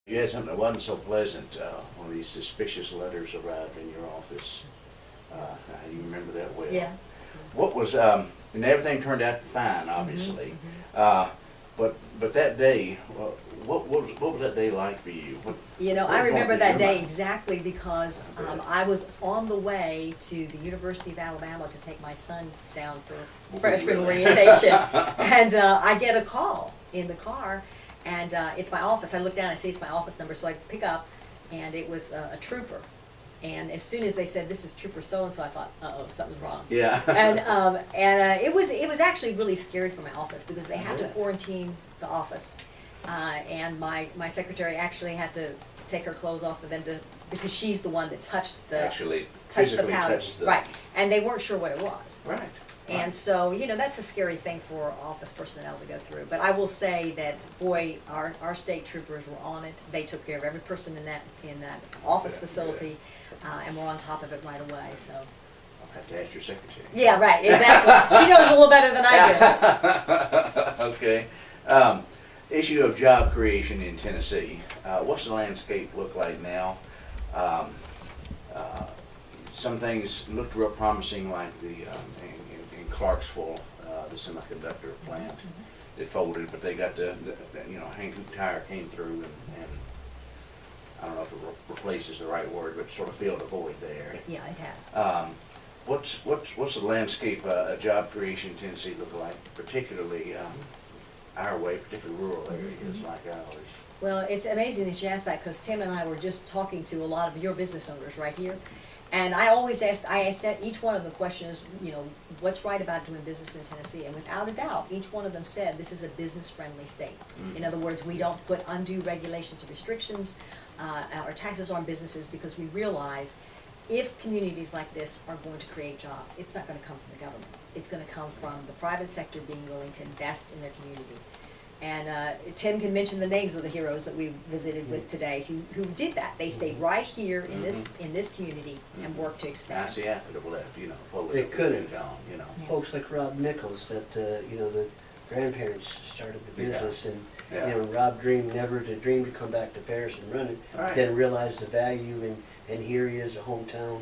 You had something that wasn't so pleasant, one of these suspicious letters arrived in your office. You remember that well? Yeah. What was, and everything turned out fine, obviously. But that day, what was that day like for you? You know, what I was going remember through that your day mind? exactly because I was on the way to the University of Alabama to take my son down for freshman really? orientation. And I get a call in the car, and it's my office. I look down, I see it's my office number, so I pick up, and it was a trooper. And as soon as they said, "This is Trooper so-and-so," I thought, uh-oh, something's wrong. Yeah. And it was actually really scary for my office because they had to quarantine the office. And my secretary actually had to take her clothes off of them because she's the one that touched the Actually, touched the physically powder. touched the... Right. And they weren't sure what it was. Right. And so, you know, that's a scary thing for office personnel to go through. But I will say that, boy, our state troopers were on it. They took care of every person in that office facility, and were on top of it right away. So. I'll have to ask your secretary. Yeah, right, exactly. She knows a little better than I do. Okay. Issue of job creation in Tennessee. What's the landscape look like now? Some things looked real promising, like the in Clarksville, the semiconductor plant that folded, but they got the Hankook Tire came through and I don't know if it replaces the right word, but sort of filled a void there. Yeah, it has. What's the landscape of job creation in Tennessee look like, particularly our way, particularly rural areas like ours? Well, it's amazing that you asked that because Tim and I were just talking to a lot of your business owners right here. And I asked each one of the questions, you know, what's right about doing business in Tennessee? And without a doubt, each one of them said this is a business-friendly state. In other words, we don't put undue regulations or restrictions or taxes on businesses because we realize if communities like this are going to create jobs, it's not going to come from the government. It's going to come from the private sector being willing to invest in their community. And Tim can mention the names of the heroes that we visited with today who did that. They stayed right here in this community and worked to expand. I see after the left, you know, Poland They could have gone, you know. Folks like Rob Nichols that, the grandparents started the business and, Rob dreamed never to dream to come back to Paris and run it. Right. Then realized the value and here he is, a hometown,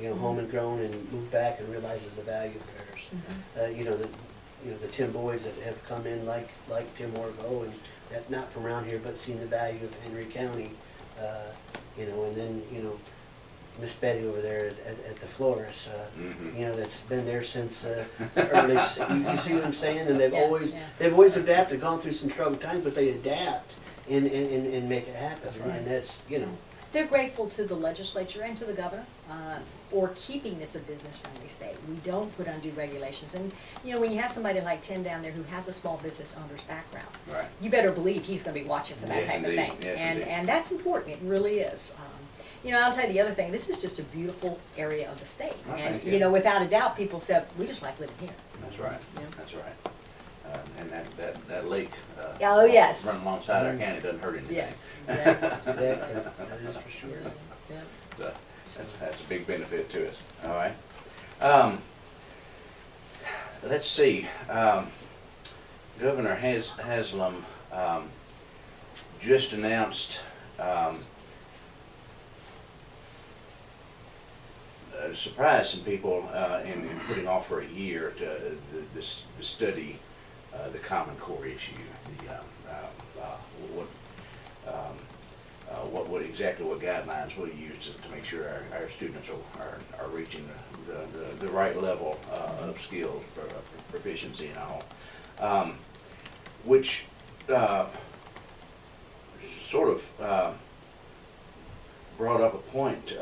home and grown, and moved back and realizes the value of Paris. The Tim boys that have come in like Tim Wirgau and that not from around here but seen the value of Henry County, and then, Miss Betty over there at the Florist, that's been there since early. You see what I'm saying? And they've always adapted, gone through some troubled times, but they adapt and make it happen. Right. And that's They're grateful to the legislature and to the governor for keeping this a business-friendly state. We don't put undue regulations. And, when you have somebody like Tim down there who has a small business owner's background, right, you better believe he's going to be watching for that type of thing. Yes, and that's important. It really is. I'll tell you the other thing. This is just a beautiful area of the state. Oh, and, without a doubt, people said, we just like living here. That's right. Yeah. That's right. And that lake Oh, yes. running alongside our county doesn't hurt anything. Yes. Exactly. that is for sure. Yeah. So that's a big benefit to us. All right. Let's see. Governor Haslam just announced surprised some people in putting off for a year to study the Common Core issue. What exactly what guidelines we'll use to make sure our students are reaching the right level of skills, proficiency and all, which sort of brought up a point.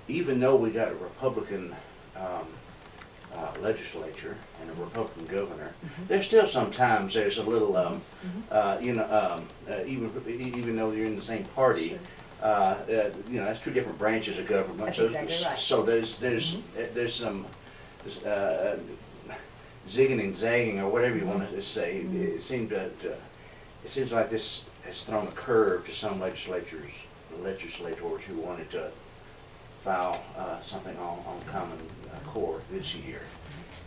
Even though we got a Republican legislature and a Republican governor, there's still sometimes there's a little, even though you're in the same party, that's two different branches of government. That's So, exactly right. so there's some zigging and zagging or whatever you want to say. It seems like this has thrown a curve to some legislators who wanted to file something on Common Core this year,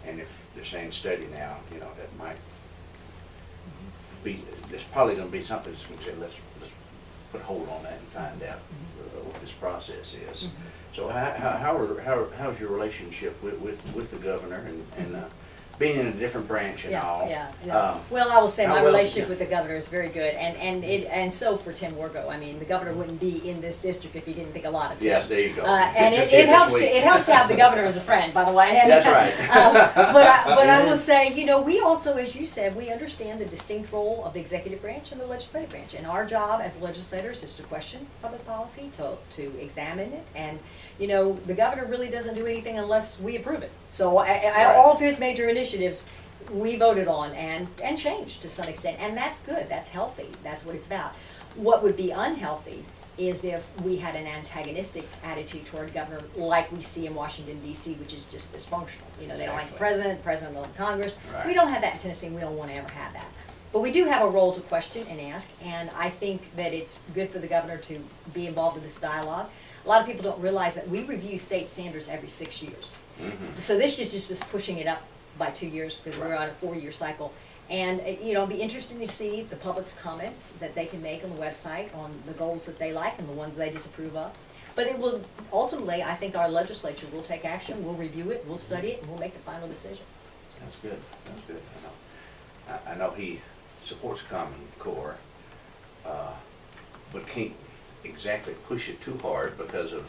and if they're saying study now, that might there's probably gonna be something that's gonna say, let's put a hold on that and find out what this process is. So how's your relationship with the governor and being in a different branch and all? Well, I will say how my well- relationship with the governor is very good, and so for Tim Wirgau. I mean, the governor wouldn't be in this district if he didn't think a lot of Tim. Yes, there you go. And Just it here this helps week. it helps to have the governor as a friend, by the way. And, That's right. but I will say, we also, as you said, we understand the distinct role of the executive branch and the legislative branch, and our job as legislators is to question public policy, to examine it, and the governor really doesn't do anything unless we approve it. So all of his major initiatives we voted on and changed to some extent, and that's good, that's healthy, that's what it's about. What would be unhealthy is if we had an antagonistic attitude toward governor like we see in Washington, D.C., which is just dysfunctional. They don't like the president don't like Congress. Right. We don't have that in Tennessee, and we don't want to ever have that. But we do have a role to question and ask, and I think that it's good for the governor to be involved in this dialogue. A lot of people don't realize that we review state standards every 6 years. So this is just pushing it up by 2 years because we're on a 4-year cycle. And, it'll be interesting to see the public's comments that they can make on the website on the goals that they like and the ones they disapprove of. But it will, ultimately, I think our legislature will take action, we'll review it, we'll study it, and we'll make the final decision. That's good, that's good. I know he supports Common Core, but can't exactly push it too hard because of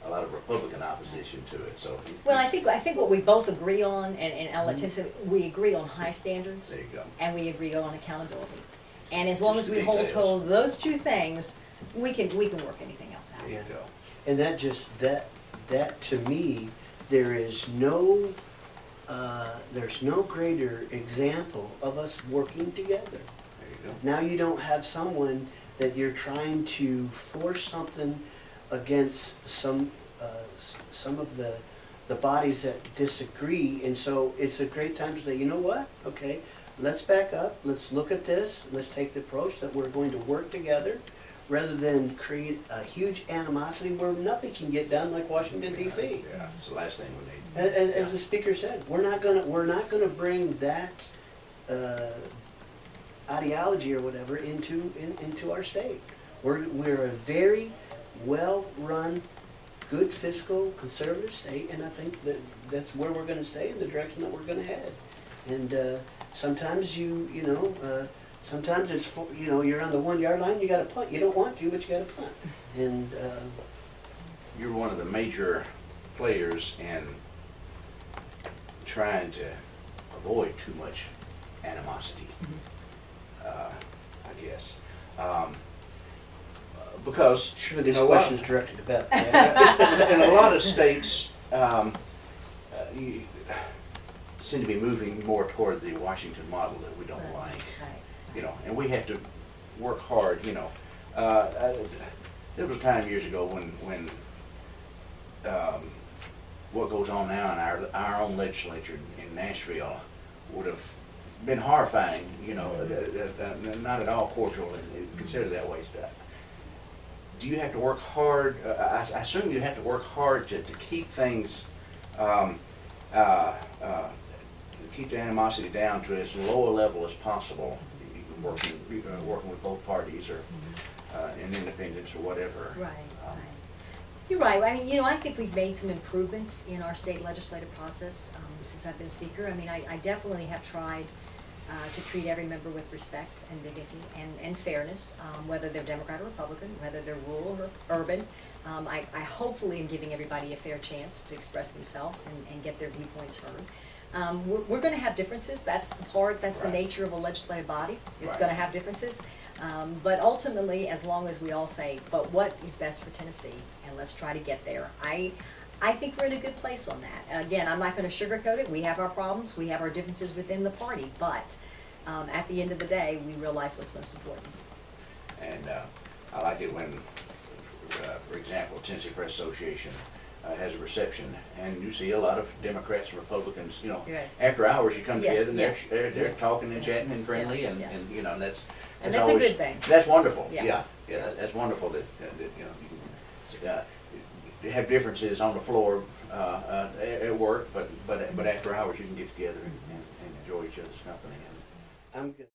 a lot of Republican opposition to it, so. Well, I think what we both agree on, and I'll let Tim say, we agree on high standards. There you go. And we agree on accountability. And as long Just as we the hold details. to those two things, we can work anything else out. There you go. And that to me, there's no greater example of us working together. There you go. Now you don't have someone that you're trying to force something against some of the bodies that disagree, and so it's a great time to say, you know what? Okay, let's back up. Let's look at this. Let's take the approach that we're going to work together, rather than create a huge animosity where nothing can get done, like Washington D.C. Yeah, it's the last thing we need. As the speaker said, we're not gonna bring that ideology or whatever into our state. We're a very well-run, good fiscal, conservative state, and I think that's where we're going to stay, in the direction that we're going to head. And sometimes sometimes it's you're on the 1 yard line, you got to punt. You don't want to, but you got to punt. And You're one of the major players in trying to avoid too much animosity, I guess. Because sure, this you know, question's directed to Beth. in a lot of states, you seem to be moving more toward the Washington model that we don't like. Right. And we have to work hard. There was a time years ago when what goes on now in our own legislature in Nashville would have been horrifying. Not at all cordial and considered that way. Do you have to work hard? I assume you have to work hard to keep things, keep the animosity down to as low a level as possible. Working with both parties or in independence or whatever. Right. You're right. I mean, I think we've made some improvements in our state legislative process since I've been speaker. I mean, I definitely have tried to treat every member with respect and dignity and fairness, whether they're Democrat or Republican, whether they're rural or urban. I hopefully am giving everybody a fair chance to express themselves and get their viewpoints heard. We're going to have differences. That's the nature of a legislative body. It's going to have differences. But ultimately, as long as we all say, but what is best for Tennessee, and let's try to get there, I think we're in a good place on that. Again, I'm not going to sugarcoat it. We have our problems. We have our differences within the party. But at the end of the day, we realize what's most important. And I like it when, for example, Tennessee Press Association has a reception, and you see a lot of Democrats and Republicans. Right. After hours, you come Yeah, together and yeah. they're talking and chatting and friendly, Yeah, and that's And that's a always, good thing. That's wonderful. Yeah. That's wonderful that you can have differences on the floor at work, but after hours you can get together and enjoy each other's company. I'm good.